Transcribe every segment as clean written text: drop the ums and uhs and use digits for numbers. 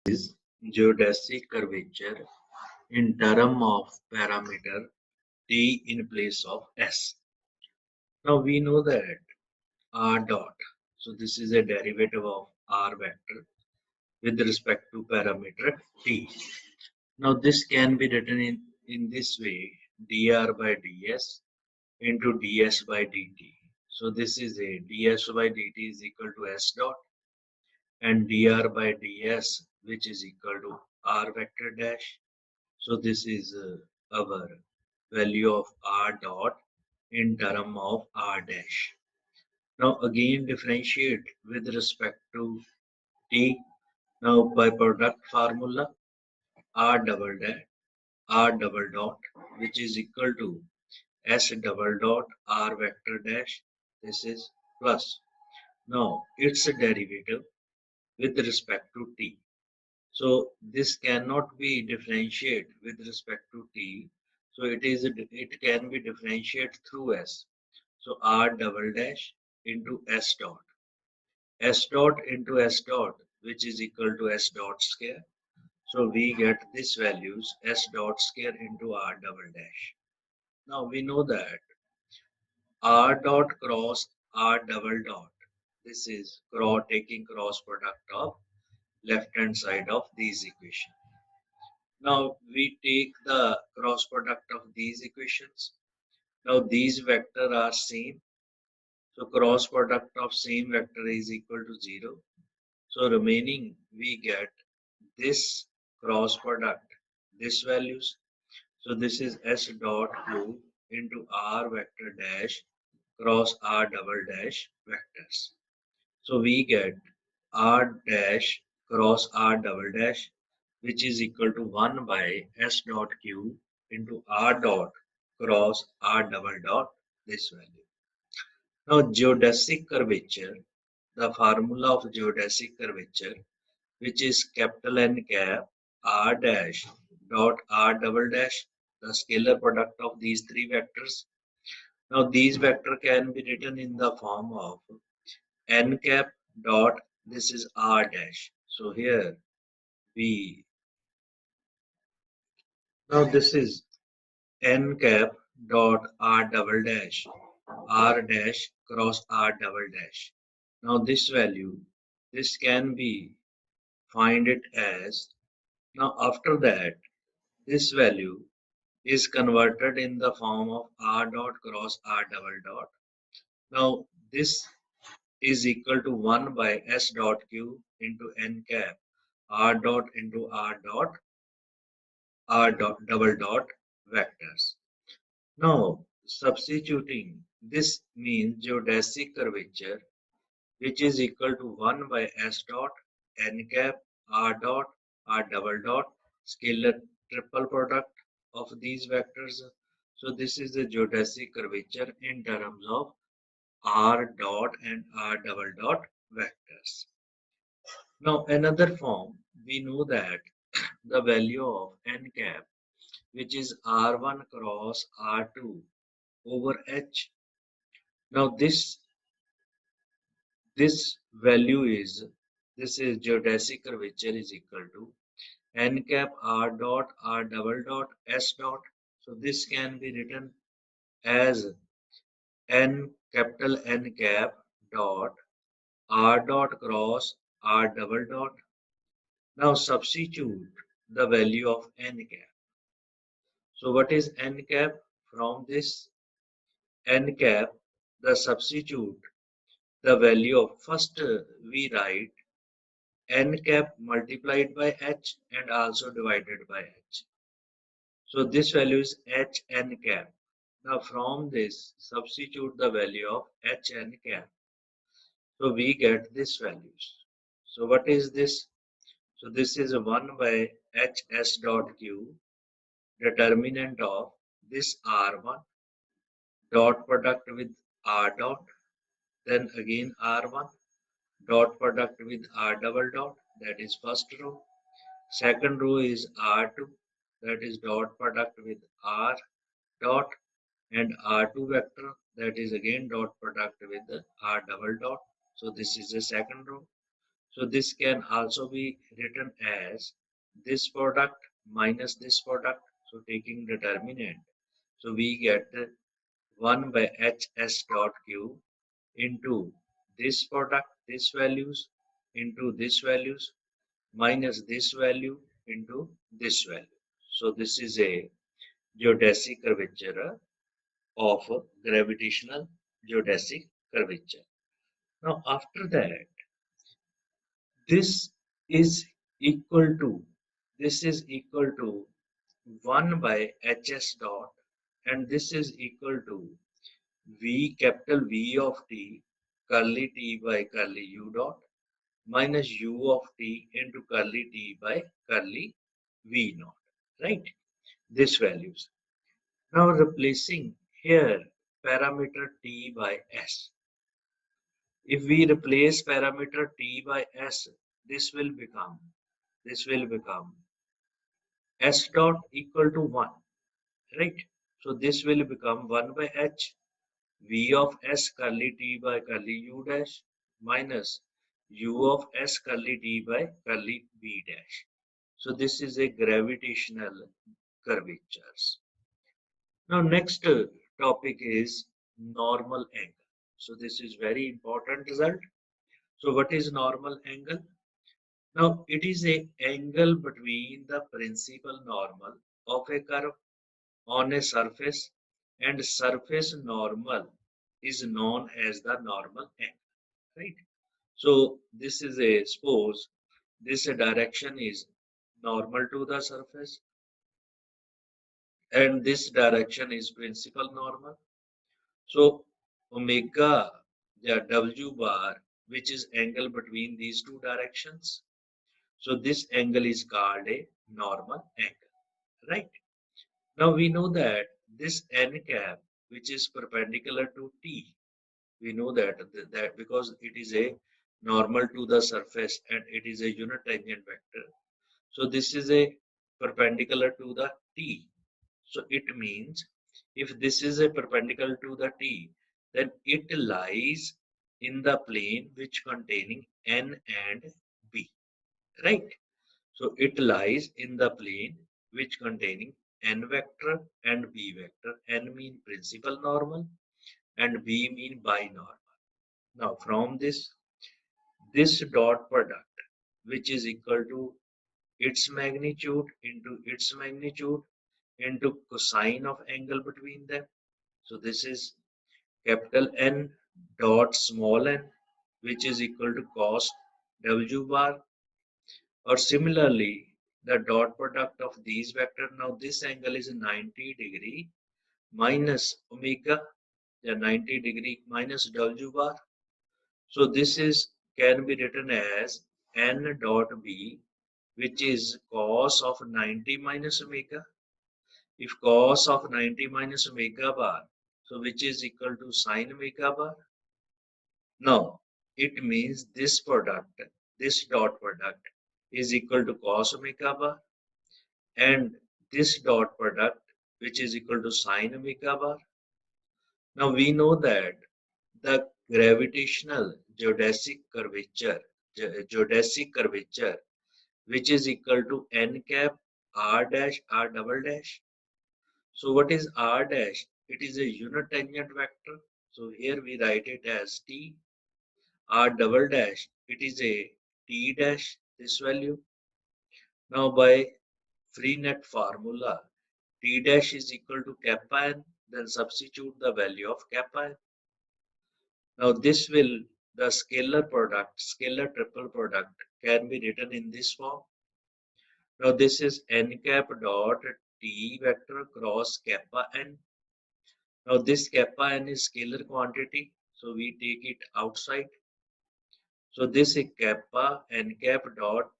is geodesic curvature in term of parameter t in place of s. Now we know that r dot. So this is a derivative of r vector with respect to parameter t. Now this can be written in this way dr by ds into ds by dt. So this is a ds by dt is equal to s dot and dr by ds which is equal to r vector dash. So this is our value of r dot in term of r dash. Now again differentiate with respect to t. Now by product formula r double dot which is equal to s double dot r vector dash. This is plus. Now its a derivative with respect to t. So this cannot be differentiated with respect to t. So it can be differentiated through s. So r double dash into s dot. S dot into s dot which is equal to s dot square. So we get this values s dot square into r double dash. Now we know that r dot cross r double dot. This is taking cross product of left hand side of these equations. Now we take the cross product of these equations. Now these vector are same. So cross product of same vector is equal to 0. So remaining we get this cross product, this values. So this is s dot q into r vector dash cross r double dash vectors. So we get r dash cross r double dash which is equal to 1 by s dot q into r dot cross r double dot this value. Now geodesic curvature, the formula of geodesic curvature which is capital N cap r dash dot r double dash, the scalar product of these three vectors. Now these vector can be written in the form of n cap dot this is r dash. So here we now this is n cap dot r double dash r dash cross r double dash. Now this value this can be find it as now after that this value is converted in the form of r dot cross r double dot. Now this is equal to 1 by s dot q into n cap r dot into r dot double dot vectors. Now substituting this means geodesic curvature which is equal to 1 by s dot n cap r dot r double dot scalar triple product of these vectors. So this is the geodesic curvature in terms of r dot and r double dot vectors. Now another form we know that the value of n cap which is r1 cross r2 over h. Now this value is this is geodesic curvature is equal to n cap r dot r double dot s dot. So this can be written as n capital N cap dot r dot cross r double dot. Now substitute the value of n cap. So what is n cap? From this n cap, the substitute the value of first we write n cap multiplied by h and also divided by h. So this value is h n cap. Now from this substitute the value of h n cap. So we get this values. So what is this? So this is 1 by hs dot q, determinant of this r1 dot product with r dot, then again r1 dot product with r double dot, that is first row. Second row is r2, that is dot product with r dot and r2 vector, that is again dot product with the r double dot. So this is the second row. So this can also be written as this product minus this product. So taking determinant, so we get 1 by hs dot q into this product, this values, into this values, minus this value into this value. So this is a geodesic curvature of gravitational geodesic curvature. Now after that, this is equal to, this is equal to 1 by hs dot, and this is equal to v, capital V of t, curly t by curly u dot, minus u of t into curly t by curly v naught, right? This values. Now replacing here parameter t by s. If we replace parameter t by s, this will become, this will become s dot equal to 1, right? So this will become 1 by h v of s curly t by curly u dash minus u of s curly t by curly v dash. So this is a gravitational curvatures. Now next topic is normal angle. So this is very important result. So what is normal angle? Now it is a angle between the principal normal of a curve on a surface, and surface normal is known as the normal angle, right? So this is a, suppose this direction is normal to the surface and this direction is principal normal. So omega, the W bar, which is angle between these two directions. So this angle is called a normal angle, right? Now we know that this n cap, which is perpendicular to t, we know that because it is a normal to the surface and it is a unit tangent vector. So this is a perpendicular to the t. So it means if this is a perpendicular to the t, then it lies in the plane which containing n and b, right? So it lies in the plane which containing n vector and b vector. N mean principal normal and b mean binormal. Now from this dot product, which is equal to its magnitude into cosine of angle between them. So this is capital N dot small n, which is equal to cos W bar. Or similarly, the dot product of these vectors. Now this angle is 90 degree minus omega, the 90 degree minus W bar. So this is can be written as n dot b, which is cos of 90 minus omega. If cos of 90 minus omega bar, so which is equal to sine omega bar. Now it means this product, this dot product is equal to cos omega bar, and this dot product which is equal to sine omega bar. Now we know that the gravitational geodesic curvature, which is equal to n cap r dash r double dash. So what is r dash? It is a unit tangent vector. So here we write it as t. R double dash, it is a t dash, this value. Now by Freenet formula, t dash is equal to kappa n, then substitute the value of kappa n. Now this will, the scalar product, scalar triple product can be written in this form. Now this is n cap dot t vector cross kappa n. Now this kappa n is scalar quantity, so we take it outside. So this is kappa n cap dot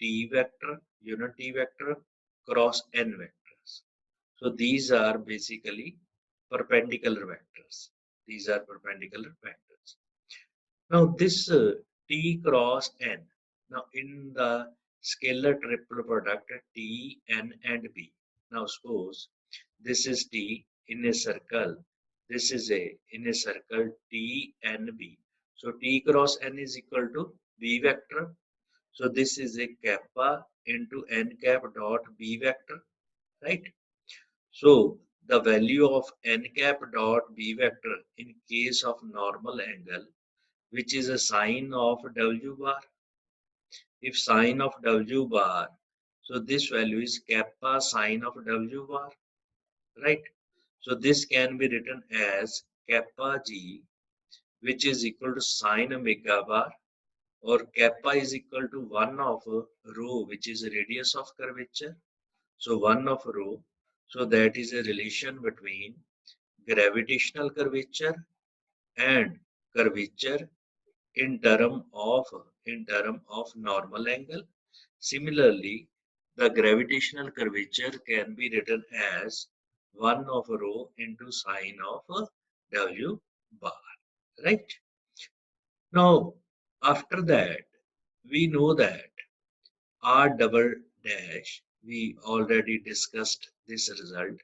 t vector, unit t vector cross n vectors. So these are basically perpendicular vectors. These are perpendicular vectors. Now this t cross n. Now in the scalar triple product t, n and b. Now suppose this is t in a circle. This is a in a circle t, n, b. So t cross n is equal to B vector. So this is a kappa into n cap dot B vector, right? So the value of n cap dot B vector in case of normal angle, which is a sine of W bar. If sine of W bar, so this value is kappa sine of W bar, right? So this can be written as kappa G, which is equal to sine omega bar, or kappa is equal to 1 of rho, which is the radius of curvature. So 1 of rho. So that is a relation between gravitational curvature and curvature in term of normal angle. Similarly, the gravitational curvature can be written as 1 of rho into sine of W bar, right? Now, after that, we know that R double dash, we already discussed this result,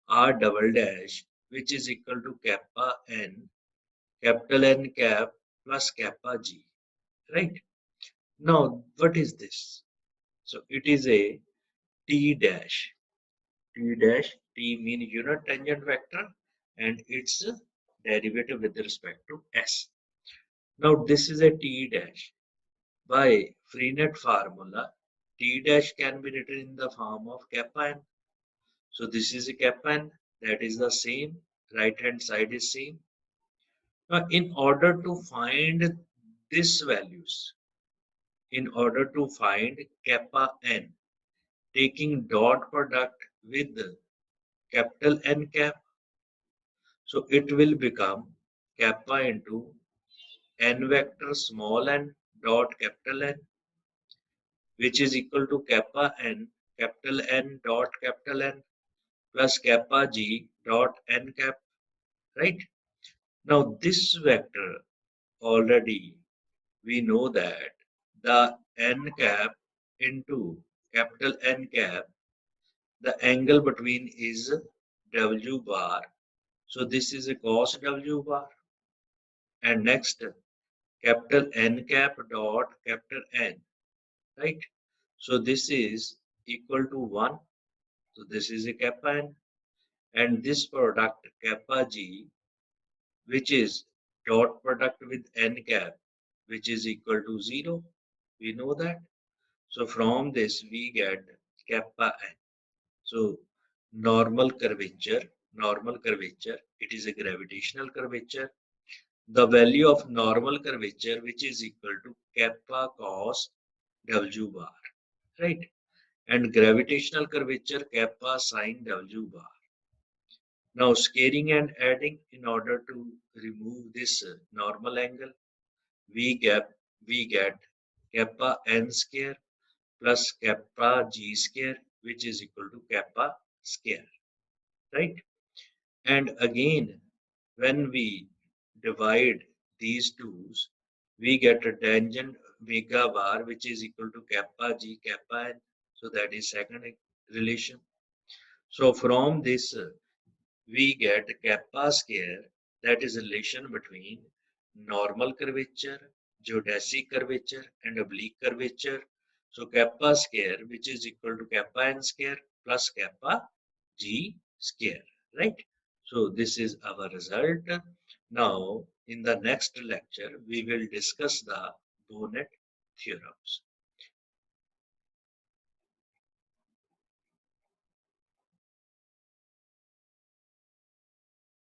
R double dash, which is equal to kappa n, capital N cap plus kappa g, right? Now, what is this? So it is a T dash. T dash, T mean unit tangent vector and its derivative with respect to S. Now this is a T dash. By Freenet formula, T dash can be written in the form of kappa n. So this is a kappa n, that is the same, right hand side is same. Now in order to find these values, in order to find kappa n, taking dot product with capital N cap, so it will become kappa into n vector small n dot capital N, which is equal to kappa n capital N dot capital N plus kappa g dot n cap, right? Now this vector already we know that the n cap into capital N cap, the angle between is W bar. So this is a cos W bar. And next, capital N cap dot capital N, right? So this is equal to 1. So this is a kappa N. And this product kappa G, which is dot product with N cap, which is equal to 0. We know that. So from this we get kappa N. So normal curvature, it is a gravitational curvature. The value of normal curvature, which is equal to kappa cos W bar, right? And gravitational curvature kappa sine W bar. Now scaling and adding in order to remove this normal angle, we get we get kappa n square plus kappa g square, which is equal to kappa square, right? And again, when we divide these twos, we get a tangent omega bar, which is equal to kappa g kappa n. So that is second relation. So from this, we get kappa square, that is relation between normal curvature, geodesic curvature, and oblique curvature. So kappa square, which is equal to kappa n square plus kappa g square, right? So this is our result. Now, in the next lecture, we will discuss the Bonnet theorems.